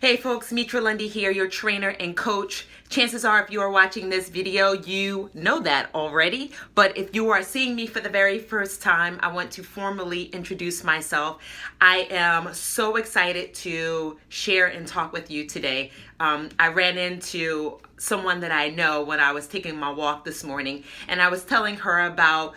Hey folks, Mitra Lundy here, your trainer and coach. Chances are if you are watching this video, you know that already. But if you are seeing me for the very first time, I want to formally introduce myself. I am so excited to share and talk with you today. I ran into someone that I know when I was taking my walk this morning, and I was telling her about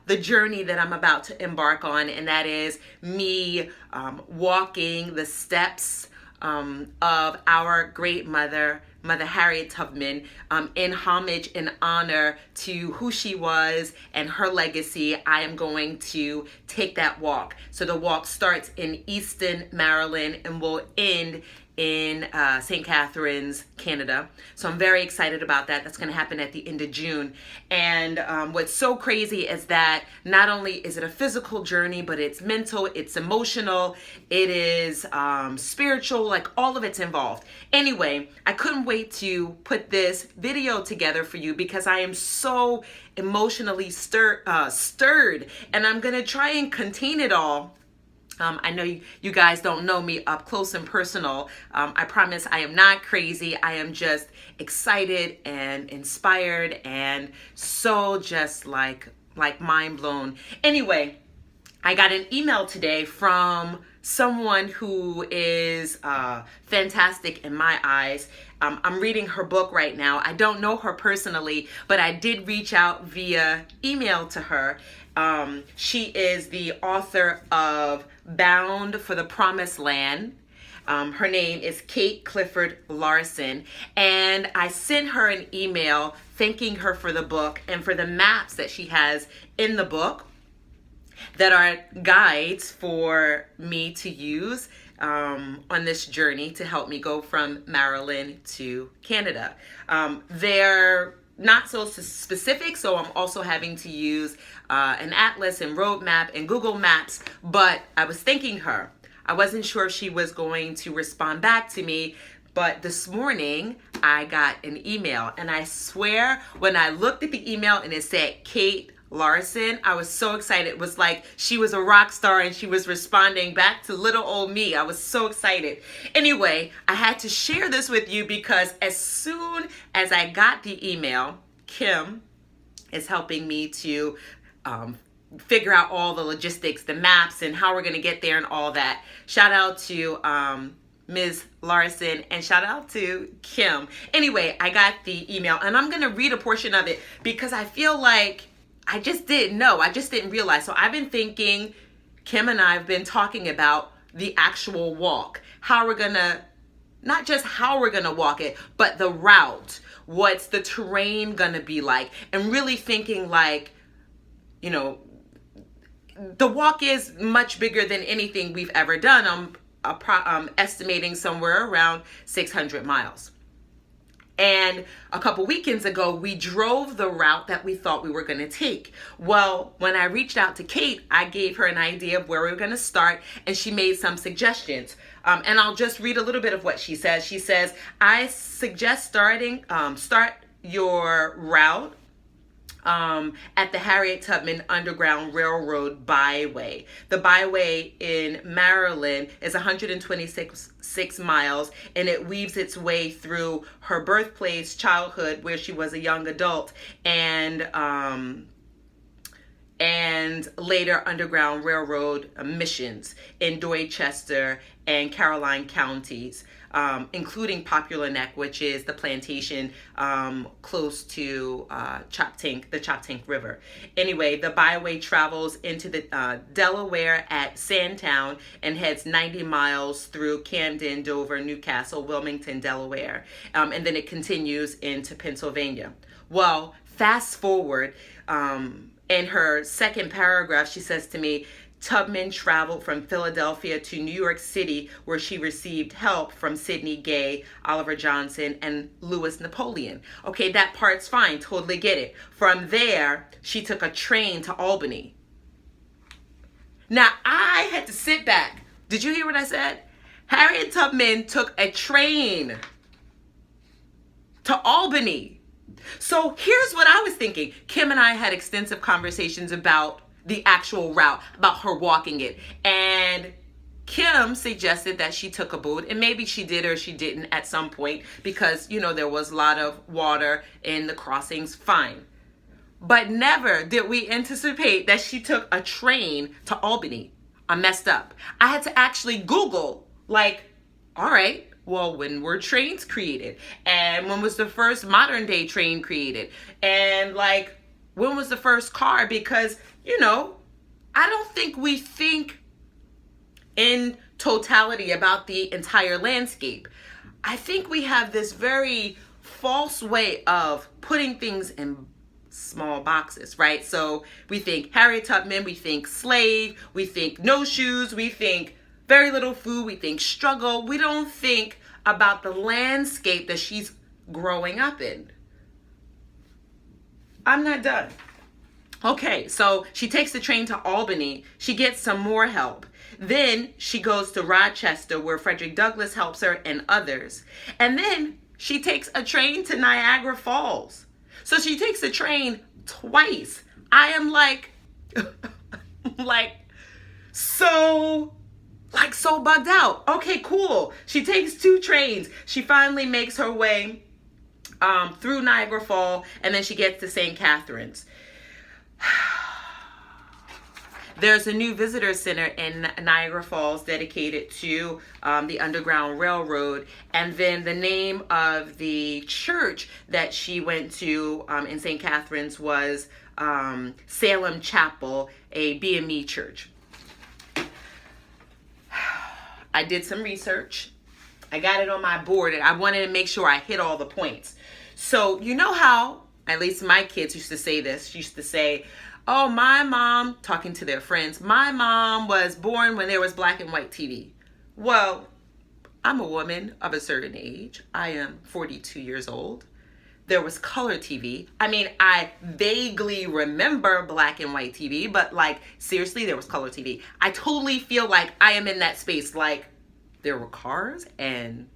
the journey that I'm about to embark on, and that is me walking the steps of our great mother Harriet Tubman, in homage and honor to who she was and her legacy. I am going to take that walk. So the walk starts in Easton, Maryland, and will end in St. Catharines, Canada. So I'm very excited about that. That's going to happen at the end of June. And what's so crazy is that not only is it a physical journey, but it's mental, it's emotional, it is spiritual, like all of it's involved. Anyway, I couldn't wait to put this video together for you because I am so emotionally stirred, and I'm going to try and contain it all. I know you guys don't know me up close and personal. I promise I am not crazy. I am just excited and inspired and so just like mind blown. Anyway, I got an email today from someone who is fantastic in my eyes. I'm reading her book right now. I don't know her personally, but I did reach out via email to her. She is the author of Bound for the Promised Land. Her name is Kate Clifford Larson, and I sent her an email thanking her for the book and for the maps that she has in the book that are guides for me to use on this journey to help me go from Maryland to Canada. They're not so specific, so I'm also having to use an atlas and roadmap and Google Maps, but I was thanking her. I wasn't sure if she was going to respond back to me, but this morning I got an email, and I swear when I looked at the email and it said Kate Larson, I was so excited. It was like she was a rock star and she was responding back to little old me. I was so excited. Anyway, I had to share this with you because as soon as I got the email, Kim is helping me to figure out all the logistics, the maps, and how we're going to get there and all that. Shout out to Ms. Larson and shout out to Kim. Anyway, I got the email and I'm going to read a portion of it because I feel like I just didn't know. I just didn't realize. So I've been thinking, Kim and I have been talking about the actual walk. How we're going to, not just how we're going to walk it, but the route. What's the terrain going to be like? And really thinking like, you know, the walk is much bigger than anything we've ever done. I'm estimating somewhere around 600 miles. And a couple weekends ago, we drove the route that we thought we were going to take. Well, when I reached out to Kate, I gave her an idea of where we were going to start, and she made some suggestions. And I'll just read a little bit of what she says. She says, I suggest start your route at the Harriet Tubman Underground Railroad byway. The byway in Maryland is 126 miles, and it weaves its way through her birthplace, childhood, where she was a young adult, and later Underground Railroad missions in Dorchester and Caroline counties, including Popular Neck, which is the plantation close to the Choptank River. Anyway, the byway travels into the Delaware at Sandtown and heads 90 miles through Camden, Dover, Newcastle, Wilmington, Delaware, and then it continues into Pennsylvania. Well, fast forward, in her second paragraph, she says to me, Tubman traveled from Philadelphia to New York City, where she received help from Sidney Gay, Oliver Johnson, and Louis Napoleon. Okay, that part's fine. Totally get it. From there, she took a train to Albany. Now, I had to sit back. Did you hear what I said? Harriet Tubman took a train to Albany. So here's what I was thinking. Kim and I had extensive conversations about the actual route, about her walking it. And Kim suggested that she took a boat, and maybe she did or she didn't at some point because, there was a lot of water in the crossings, fine. But never did we anticipate that she took a train to Albany. I messed up. I had to actually Google, all right, well, when were trains created? And when was the first modern day train created? And when was the first car? Because, I don't think we think in totality about the entire landscape. I think we have this very false way of putting things in small boxes, right? So we think Harriet Tubman, we think slave, we think no shoes, we think very little food, we think struggle. We don't think about the landscape that she's growing up in. I'm not done. Okay, so she takes the train to Albany. She gets some more help. Then she goes to Rochester, where Frederick Douglass helps her and others. And then she takes a train to Niagara Falls. So she takes the train twice. I am so bugged out. Okay, cool. She takes 2 trains. She finally makes her way through Niagara Falls, and then she gets to St. Catharines. There's a new visitor center in Niagara Falls dedicated to the Underground Railroad. And then the name of the church that she went to in St. Catharines was Salem Chapel, a BME church. I did some research. I got it on my board, and I wanted to make sure I hit all the points. So you know how, at least my kids used to say this, used to say, oh, my mom, talking to their friends, my mom was born when there was black and white TV. Well, I'm a woman of a certain age. I am 42 years old. There was color TV. I mean, I vaguely remember black and white TV, but seriously, there was color TV. I totally feel like I am in that space. There were cars and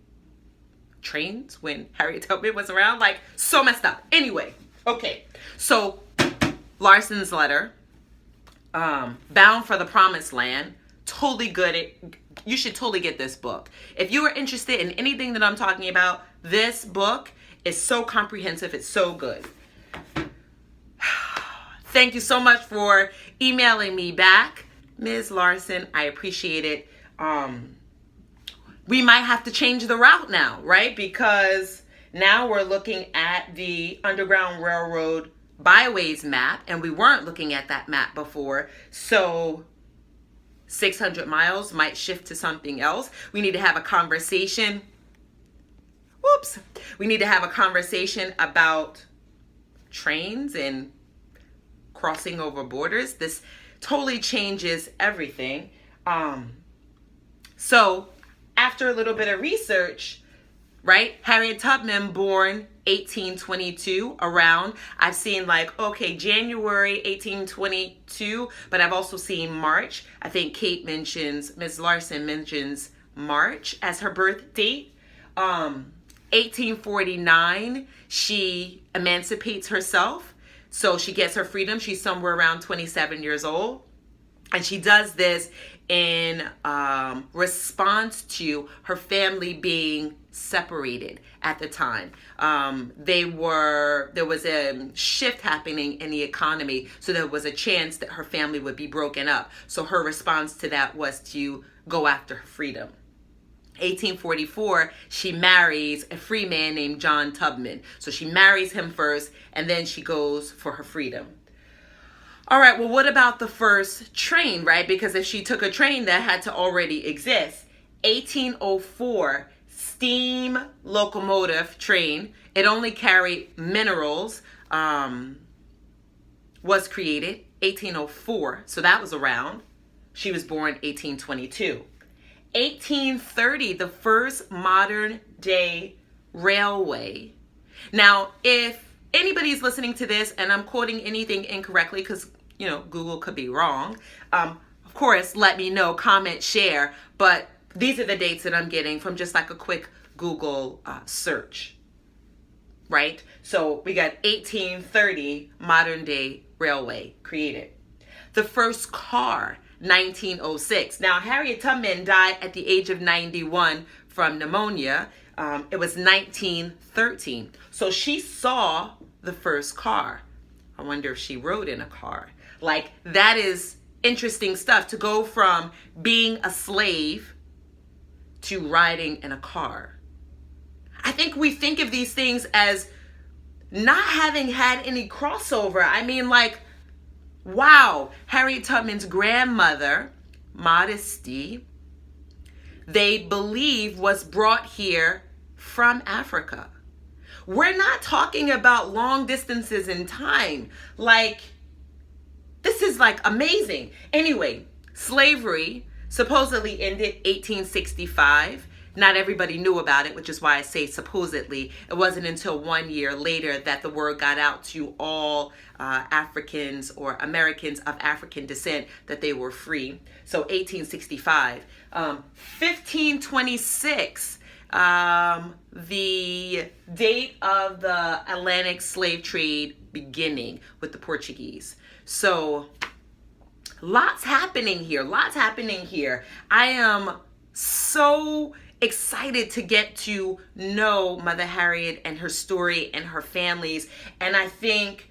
trains when Harriet Tubman was around. So messed up. Anyway, okay. So Larson's letter, Bound for the Promised Land, totally good. You should totally get this book. If you are interested in anything that I'm talking about, this book is so comprehensive. It's so good. Thank you so much for emailing me back, Ms. Larson. I appreciate it. We might have to change the route now, right? Because now we're looking at the Underground Railroad byways map, and we weren't looking at that map before. So 600 miles might shift to something else. We need to have a conversation. We need to have a conversation about trains and crossing over borders. This totally changes everything. So after a little bit of research, right? Harriet Tubman, born 1822 around. I've seen January 1822, but I've also seen March. I think Ms. Larson mentions March as her birth date. 1849, she emancipates herself. So she gets her freedom. She's somewhere around 27 years old. And she does this in response to her family being separated at the time. There was a shift happening in the economy, so there was a chance that her family would be broken up. So her response to that was to go after her freedom. 1844, she marries a free man named John Tubman. So she marries him first, and then she goes for her freedom. All right, well, what about the first train, right? Because if she took a train, that had to already exist. 1804, steam locomotive train. It only carried minerals, was created. 1804, so that was around. She was born 1822. 1830, the first modern day railway. Now, if anybody's listening to this and I'm quoting anything incorrectly, because Google could be wrong, of course, let me know, comment, share. But these are the dates that I'm getting from just a quick Google search, right? So we got 1830, modern day railway created. The first car, 1906. Now, Harriet Tubman died at the age of 91 from pneumonia. It was 1913. So she saw the first car. I wonder if she rode in a car. Like, that is interesting stuff, to go from being a slave to riding in a car. I think we think of these things as not having had any crossover. I mean, like, wow, Harriet Tubman's grandmother, Modesty, they believe was brought here from Africa. We're not talking about long distances in time. Like, this is like amazing. Anyway, slavery supposedly ended 1865. Not everybody knew about it, which is why I say supposedly. It wasn't until 1 year later that the word got out to all Africans or Americans of African descent that they were free. So 1865. 1526, the date of the Atlantic slave trade beginning with the Portuguese. So lots happening here. I am so excited to get to know Mother Harriet and her story and her families. And I think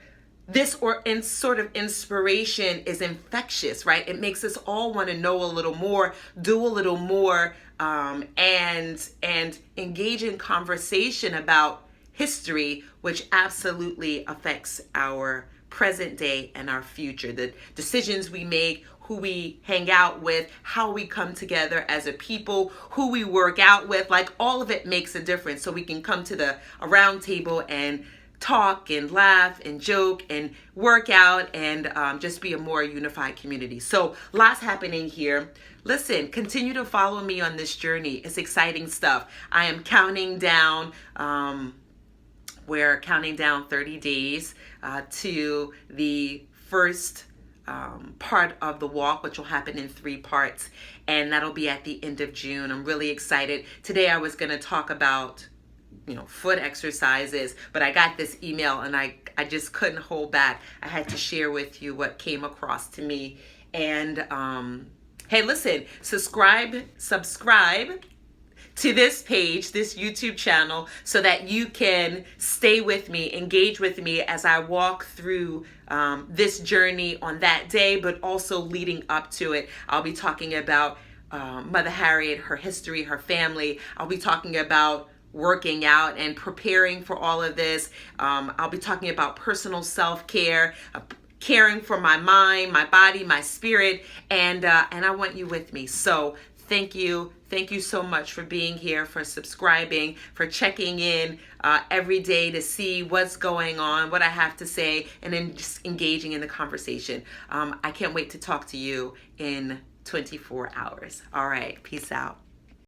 this sort of inspiration is infectious, right? It makes us all want to know a little more, do a little more, and engage in conversation about history, which absolutely affects our present day and our future. The decisions we make, who we hang out with, how we come together as a people, who we work out with, like, all of it makes a difference. So we can come to a round table and talk and laugh and joke and work out and just be a more unified community. So lots happening here. Listen, continue to follow me on this journey. It's exciting stuff. I am counting down. We're counting down 30 days to the first part of the walk, which will happen in 3 parts, and that'll be at the end of June. I'm really excited. Today I was going to talk about, foot exercises, but I got this email and I just couldn't hold back. I had to share with you what came across to me. And hey, listen, subscribe to this page, this YouTube channel, so that you can stay with me, engage with me as I walk through this journey on that day, but also leading up to it. I'll be talking about Mother Harriet, her history, her family. I'll be talking about working out and preparing for all of this. I'll be talking about personal self-care, caring for my mind, my body, my spirit, and I want you with me. So thank you. Thank you so much for being here, for subscribing, for checking in every day to see what's going on, what I have to say, and then just engaging in the conversation. I can't wait to talk to you in 24 hours. All right. Peace out.